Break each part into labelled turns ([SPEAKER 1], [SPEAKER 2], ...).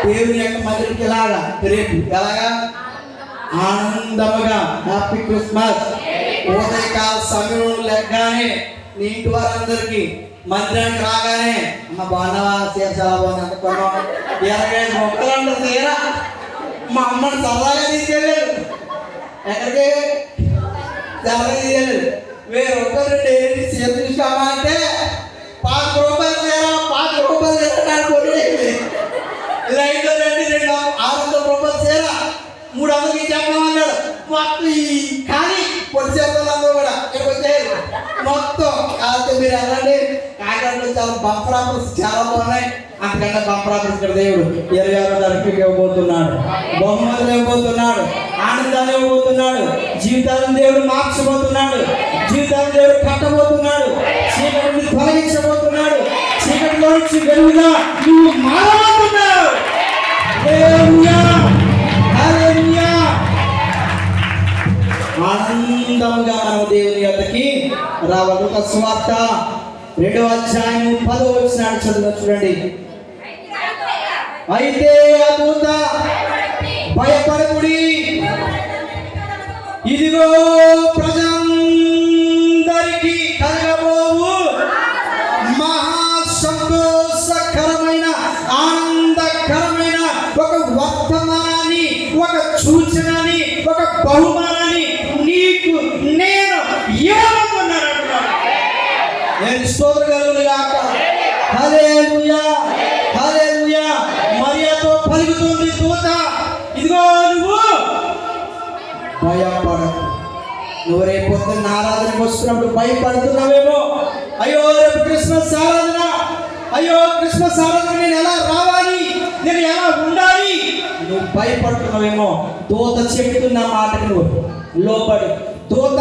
[SPEAKER 1] దేవుని యొక్క మందిరికి రేపు ఎలాగా ఆనందముగా హ్యాపీ క్రిస్మస్. ఉదయకాల సమయం లేకగానే నీ ఇంటి వారందరికీ మందిరానికి రాగానే అమ్మ బాగున్నావా చాలా బాగుంది అంత కొన్నాం 25 మొక్కలు అంటారు తీరా. మా అమ్మని సరదాగా తీసుకెళ్ళాడు. ఎక్కడికి సరదాగా తీసుకెళ్ళాడు. 1000 రూపాయలు డైలీ సేవ తీసుకోమా అంటే 5 రూపాయలు తీరా 5 రూపాయలు తీరా లైన్లో రండి 600 రూపాయలు తీరా 300కి చెప్పమన్నాడు. మొత్తం ఈ కానీ పొడి చేతులందరూ కూడా ఇక్కడికి వచ్చారు మొత్తం. కాబట్టి మీరు వెళ్ళండి. కాకినాడలో చాలా బంపర్ ఆఫర్స్ చాలా బాగున్నాయి. అంతకంటే బంపర్ ఆఫర్స్ ఇక్కడ దేవుడు 26వ తారీఖుకి ఇవ్వబోతున్నాడు. బహుమతులు ఇవ్వబోతున్నాడు. ఆనందాన్ని ఇవ్వబోతున్నాడు. జీవితాలను దేవుడు మార్చబోతున్నాడు. జీవితాలను దేవుడు కట్టబోతున్నాడు. చీకటిని తొలగించబోతున్నాడు. చీకటిలో నుంచి వెలుగుగా నువ్వు మారబోతున్నావు. ఆనందంగా మనం దేవుని యొద్దకి రావాలి. ఒక సువార్త 2వ అధ్యాయం 10వ వచనం చదువు చూడండి. అయితే ఆ దూత భయపడకుడి, ఇదిగో ప్రజలందరికీ కలగబోవు మహా సంతోషకరమైన ఆనందకరమైన ఒక వర్తమానాన్ని, ఒక సూచనని, ఒక బహుమానాన్ని నీకు నేను ఇవ్వబోతున్నాను. నేను స్తోత్రం కలుగునుగాక. హల్లెలూయా హల్లెలూయా. మరియతో పలుకుతుంది దూత, ఇదిగో నువ్వు భయపడకు. నువ్వు రేపు పొద్దున్న ఆరాధనకు వస్తున్నప్పుడు భయపడుతున్నావేమో. అయ్యో రేపు క్రిస్మస్ ఆరాధన, అయ్యో క్రిస్మస్ ఆరాధన నేను ఎలా రావాలి, నేను ఎలా ఉండాలి, నువ్వు భయపడుతున్నావేమో. దూత చెబుతున్న మాటకు నువ్వు లోబడి. దూత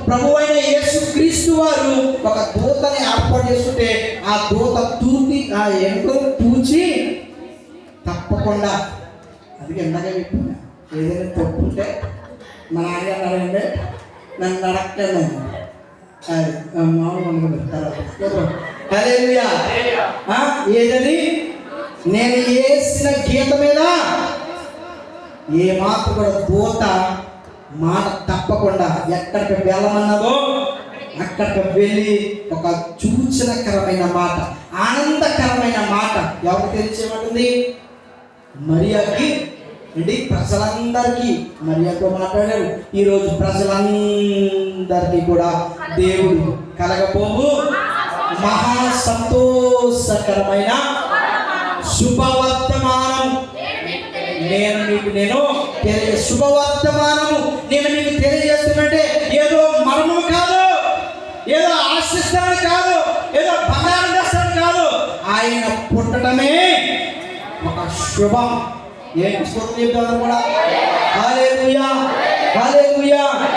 [SPEAKER 1] ప్రభువైన యేసుక్రీస్తు వారు ఒక దూతని ఏర్పాటు చేస్తుంటే ఆ దూత ఆ ఎంట్రను తూచి తప్పకుండా అది ఎండగా చెప్తున్నా. ఏదైనా తప్పుంటే మా నాన్నగారంటే నన్ను నడక్కలేదు ఏదని నేను వేసిన గీత మీద ఏ మాత్రం కూడా దూత మాట తప్పకుండా ఎక్కడికి వెళ్ళమన్నదో అక్కడికి వెళ్ళి ఒక సూచనకరమైన మాట, ఆనందకరమైన మాట ఎవరికి తెలిసేమంటుంది? మరియాకి అండి, ప్రజలందరికీ మరియాతో మాట్లాడారు. ఈరోజు ప్రజలందరికీ కూడా దేవుడు కలగబోవు మహా సంతోషకరమైన శుభవర్తమానం శుభవర్తమానము నేను మీకు తెలియజేస్తున్నట్టే ఏదో మర్మం కాదు, ఏదో ఆశిస్తాను కాదు, ఏదో బంగారం చేస్తాను కాదు, ఆయన పుట్టడమే ఒక శుభం. ఏంటి చెప్తాను కూడా? హల్లెలూయా, హల్లెలూయా.